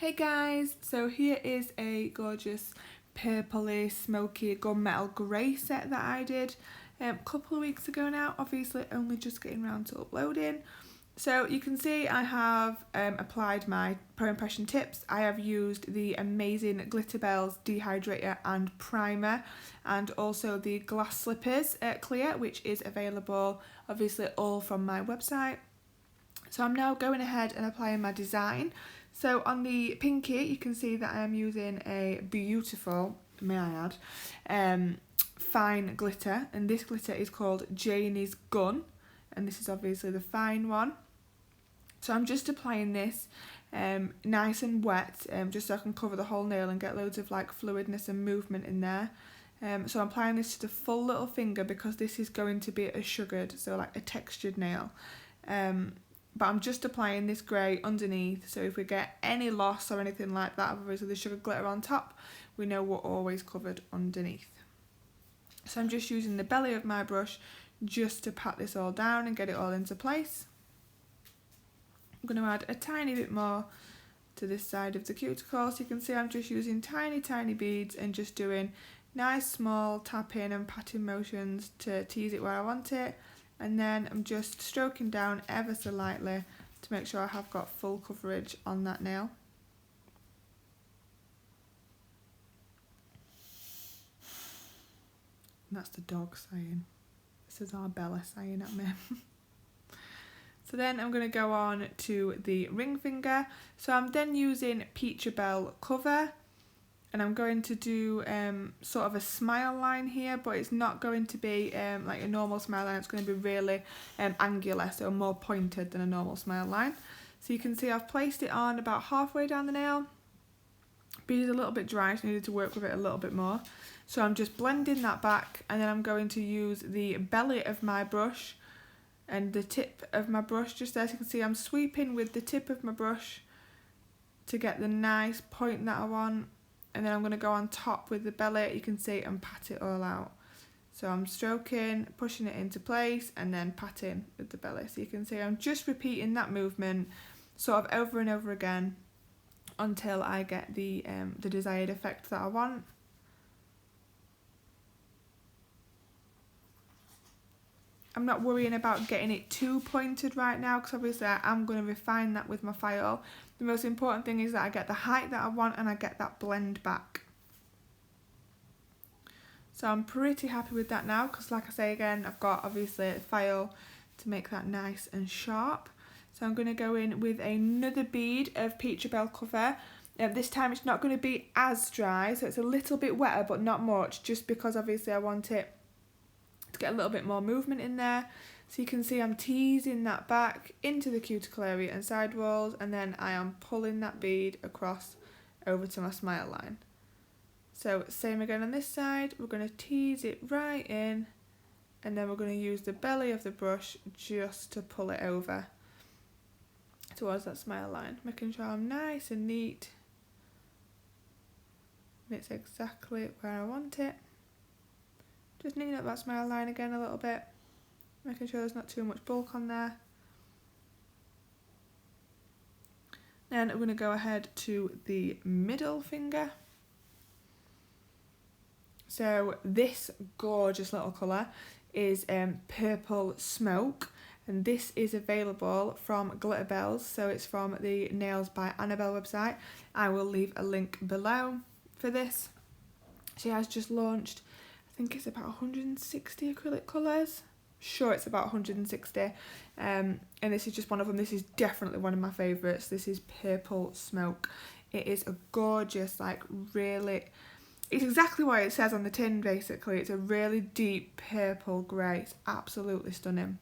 Hey guys, so here is a gorgeous purpley smoky gunmetal grey set that I did a couple of weeks ago now, obviously only just getting around to uploading. So you can see I have applied my Pro Impression tips. I have used the amazing Peacherbel's Dehydrator and Primer, and also the Glass Slippers Clear, which is available obviously all from my website. So I'm now going ahead and applying my design. So on the pinky you can see that I am using a beautiful, may I add, fine glitter, and this glitter is called Janies Gun, and this is obviously the fine one. So I'm just applying this nice and wet, just so I can cover the whole nail and get loads of like fluidness and movement in there. So I'm applying this to the full little finger because this is going to be a sugared, so like a textured nail. But I'm just applying this grey underneath, so if we get any loss or anything like that, obviously the sugar glitter on top, we know we're always covered underneath. So I'm just using the belly of my brush just to pat this all down and get it all into place. I'm going to add a tiny bit more to this side of the cuticle, so you can see I'm just using tiny beads and just doing nice small tapping and patting motions to tease it where I want it. And then I'm just stroking down ever so lightly to make sure I have got full coverage on that nail. And that's the dog sighing. This is our Bella sighing at me. So then I'm going to go on to the ring finger. So I'm then using Peacherbel Cover, and I'm going to do sort of a smile line here, but it's not going to be like a normal smile line. It's going to be really angular, so more pointed than a normal smile line. So you can see I've placed it on about halfway down the nail. Bead is a little bit dry, so I needed to work with it a little bit more. So I'm just blending that back, and then I'm going to use the belly of my brush and the tip of my brush just there. So you can see I'm sweeping with the tip of my brush to get the nice point that I want. And then I'm going to go on top with the belly, you can see, and pat it all out. So I'm stroking, pushing it into place, and then patting with the belly. So you can see I'm just repeating that movement sort of over and over again until I get the desired effect that I want. I'm not worrying about getting it too pointed right now, because obviously I am going to refine that with my file. The most important thing is that I get the height that I want and I get that blend back. So I'm pretty happy with that now, because like I say again, I've got obviously a file to make that nice and sharp. So I'm going to go in with another bead of Peacherbel Cover. This time it's not going to be as dry, so it's a little bit wetter but not much, just because obviously I want it to get a little bit more movement in there. So you can see I'm teasing that back into the cuticle area and side walls, and then I am pulling that bead across over to my smile line. So same again on this side, we're going to tease it right in, and then we're going to use the belly of the brush just to pull it over towards that smile line, making sure I'm nice and neat and it's exactly where I want it. Just neaten up that smile line again a little bit, making sure there's not too much bulk on there. Then I'm going to go ahead to the middle finger. So this gorgeous little colour is Purple Smoke, and this is available from Peacherbel's, so it's from the Nails by Annabelle website. I will leave a link below for this. She has just launched, I think it's about 160 acrylic colours. Sure, it's about 160. And this is just one of them. This is definitely one of my favourites. This is Purple Smoke. It is a gorgeous, like really, it's exactly what it says on the tin basically. It's a really deep purple grey. It's absolutely stunning.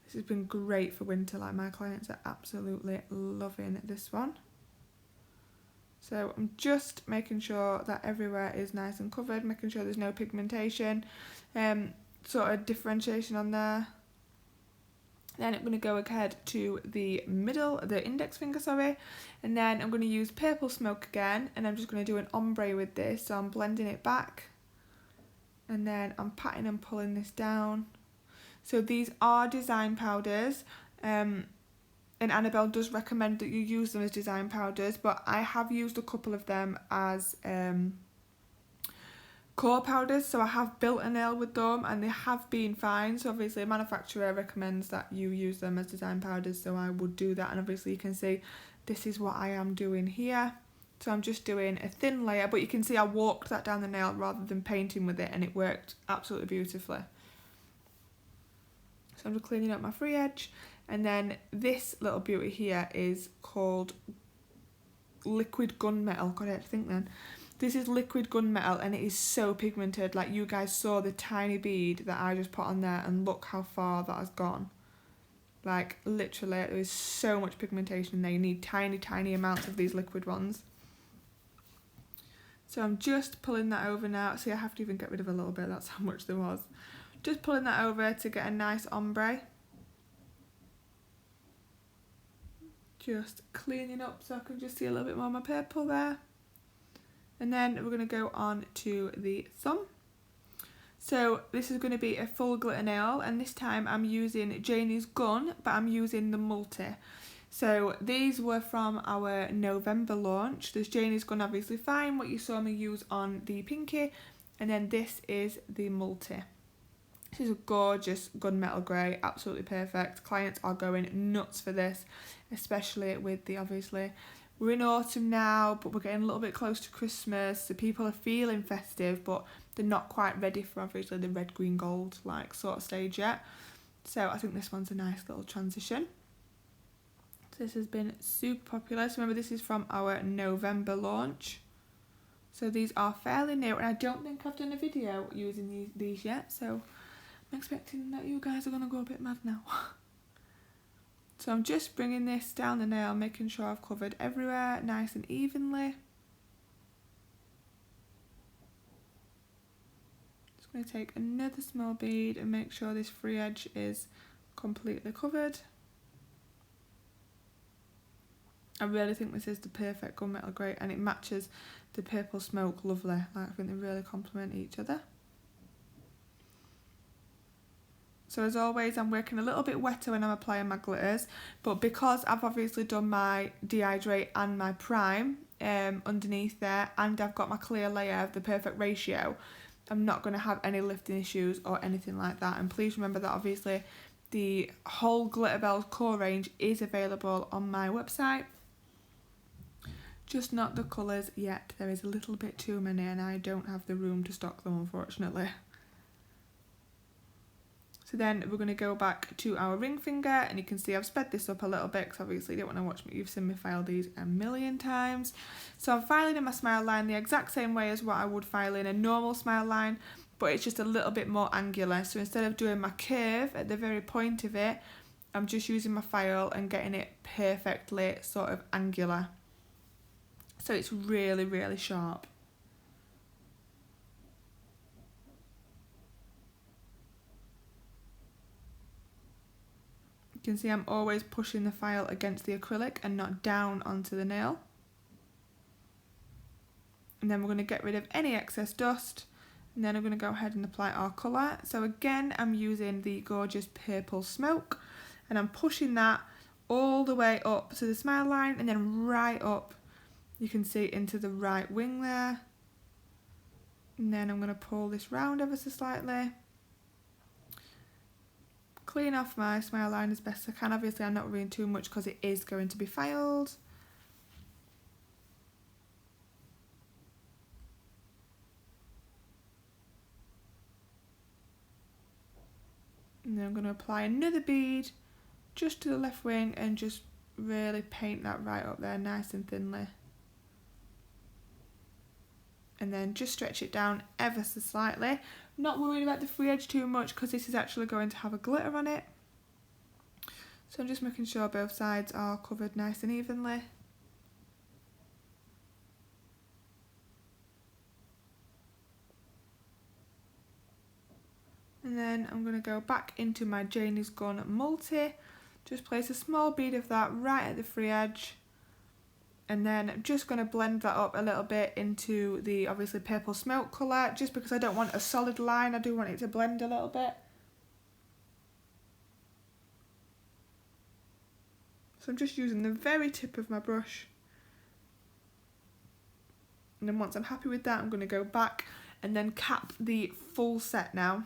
This has been great for winter, like my clients are absolutely loving this one. So I'm just making sure that everywhere is nice and covered, making sure there's no pigmentation, sort of differentiation on there. Then I'm going to go ahead to the index finger, sorry, and then I'm going to use Purple Smoke again, and I'm just going to do an ombre with this. So I'm blending it back, and then I'm patting and pulling this down. So these are design powders. and Annabelle does recommend that you use them as design powders, but I have used a couple of them as core powders, so I have built a nail with them and they have been fine. So obviously a manufacturer recommends that you use them as design powders, so I would do that. And obviously you can see this is what I am doing here. So I'm just doing a thin layer, but you can see I walked that down the nail rather than painting with it, and it worked absolutely beautifully. So I'm just cleaning up my free edge, and then this little beauty here is called liquid gunmetal. God, I had to think then. This is liquid gunmetal, and it is so pigmented. Like, you guys saw the tiny bead that I just put on there, and look how far that has gone. Like, literally, there is so much pigmentation in there. You need tiny, tiny amounts of these liquid ones. So I'm just pulling that over now. See, I have to even get rid of a little bit. That's how much there was. Just pulling that over to get a nice ombre. Just cleaning up so I can just see a little bit more of my purple there. And then we're going to go on to the thumb. So this is going to be a full glitter nail, and this time I'm using Janies Gun, but I'm using the multi. So these were from our November launch. There's Janies Gun, obviously fine, what you saw me use on the pinky, and then this is the multi. This is a gorgeous gunmetal grey, absolutely perfect. Clients are going nuts for this, especially with the, obviously, we're in autumn now, but we're getting a little bit close to Christmas, so people are feeling festive, but they're not quite ready for, obviously, the red, green, gold, like, sort of stage yet. So I think this one's a nice little transition. So this has been super popular. So remember, this is from our November launch. So these are fairly new, and I don't think I've done a video using these yet, so I'm expecting that you guys are going to go a bit mad now. So I'm just bringing this down the nail, making sure I've covered everywhere nice and evenly. Just going to take another small bead and make sure this free edge is completely covered. I really think this is the perfect gunmetal grey, and it matches the purple smoke lovely. Like, I think they really complement each other. So as always, I'm working a little bit wetter when I'm applying my glitters, but because I've obviously done my dehydrate and my prime underneath there, and I've got my clear layer of the perfect ratio, I'm not going to have any lifting issues or anything like that. And please remember that obviously the whole Glitterbel core range is available on my website, just not the colours yet. There is a little bit too many and I don't have the room to stock them, unfortunately. So then we're going to go back to our ring finger, and you can see I've sped this up a little bit because obviously you don't want to watch me. You've seen me file these a million times. So I'm filing in my smile line the exact same way as what I would file in a normal smile line, but it's just a little bit more angular. So instead of doing my curve at the very point of it, I'm just using my file and getting it perfectly sort of angular. So it's really, really sharp. You can see I'm always pushing the file against the acrylic and not down onto the nail. And then we're going to get rid of any excess dust, and then I'm going to go ahead and apply our colour. So again, I'm using the gorgeous purple smoke, and I'm pushing that all the way up to the smile line and then right up, you can see, into the right wing there. And then I'm going to pull this round ever so slightly. Clean off my smile line as best I can. Obviously I'm not removing too much because it is going to be filed. And then I'm going to apply another bead just to the left wing and just really paint that right up there nice and thinly. And then just stretch it down ever so slightly. Not worried about the free edge too much because this is actually going to have a glitter on it. So I'm just making sure both sides are covered nice and evenly. And then I'm going to go back into my Janies Gun Multi. Just place a small bead of that right at the free edge. And then I'm just going to blend that up a little bit into the obviously purple smoke colour, just because I don't want a solid line, I do want it to blend a little bit. So I'm just using the very tip of my brush. And then once I'm happy with that, I'm going to go back and then cap the full set now.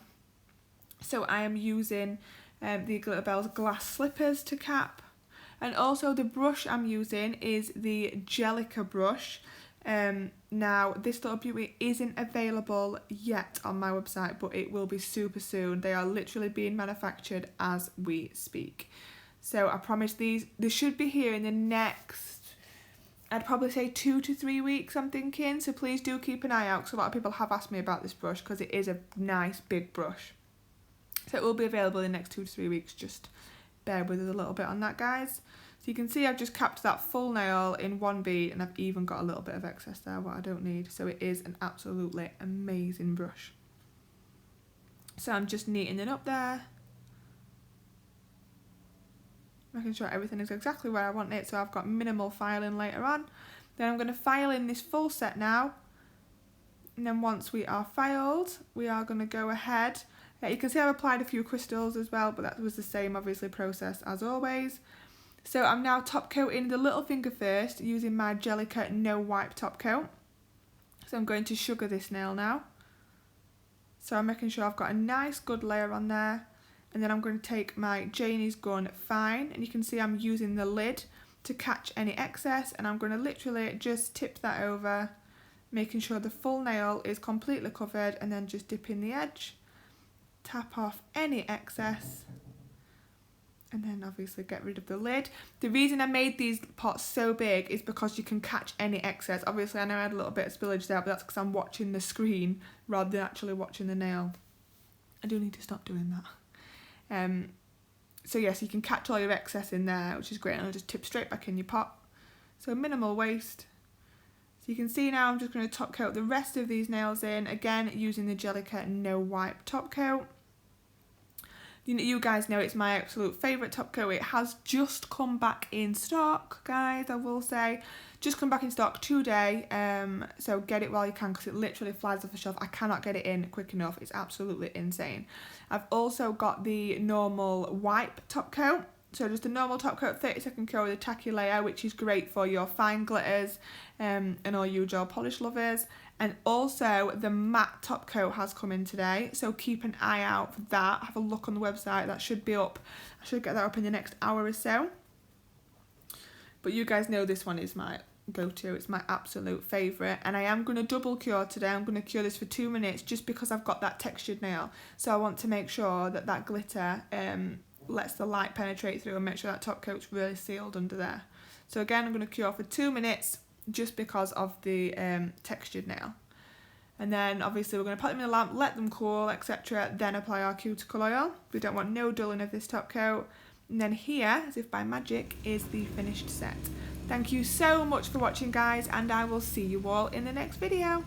So I am using the Peacherbel's glass slippers to cap. And also the brush I'm using is the Gelica brush. Now this little beauty isn't available yet on my website, but it will be super soon. They are literally being manufactured as we speak. So I promise they should be here in the next, I'd probably say 2 to 3 weeks, I'm thinking. So please do keep an eye out, because a lot of people have asked me about this brush because it is a nice big brush. So it will be available in the next 2 to 3 weeks. Just bear with us a little bit on that, guys. So you can see I've just capped that full nail in one bead, and I've even got a little bit of excess there, what I don't need. So it is an absolutely amazing brush. So I'm just neatening it up there, making sure everything is exactly where I want it, so I've got minimal filing later on. Then I'm going to file in this full set now, and then once we are filed, we are going to go ahead. You can see I've applied a few crystals as well, but that was the same obviously process as always. So I'm now top coating the little finger first using my Gelica No Wipe top coat. So I'm going to sugar this nail now. So I'm making sure I've got a nice good layer on there. And then I'm going to take my Janies gun fine, and you can see I'm using the lid to catch any excess, and I'm going to literally just tip that over, making sure the full nail is completely covered, and then just dip in the edge, tap off any excess, and then obviously get rid of the lid. The reason I made these pots so big is because you can catch any excess. Obviously I know I had a little bit of spillage there, but that's because I'm watching the screen rather than actually watching the nail. I do need to stop doing that. So yes, you can catch all your excess in there, which is great, and I'll just tip straight back in your pot. So minimal waste. So you can see now I'm just going to top coat the rest of these nails in, again using the Gelica No Wipe top coat. You guys know it's my absolute favourite top coat. It has just come back in stock, guys, I will say. Just come back in stock today, so get it while you can, because it literally flies off the shelf. I cannot get it in quick enough. It's absolutely insane. I've also got the normal wipe top coat. So just a normal top coat, 30-second coat with a tacky layer, which is great for your fine glitters and all you gel polish lovers. And also the matte top coat has come in today, so keep an eye out for that. Have a look on the website, that should be up. I should get that up in the next hour or so. But you guys know this one is my go-to. It's my absolute favourite, and I am going to double cure today. I'm going to cure this for 2 minutes just because I've got that textured nail. So I want to make sure that that glitter lets the light penetrate through and make sure that top coat's really sealed under there. So again, I'm going to cure for 2 minutes just because of the textured nail. And then obviously we're going to put them in the lamp, let them cool, etc. Then apply our cuticle oil. We don't want no dulling of this top coat. And then here, as if by magic, is the finished set. Thank you so much for watching, guys, and I will see you all in the next video.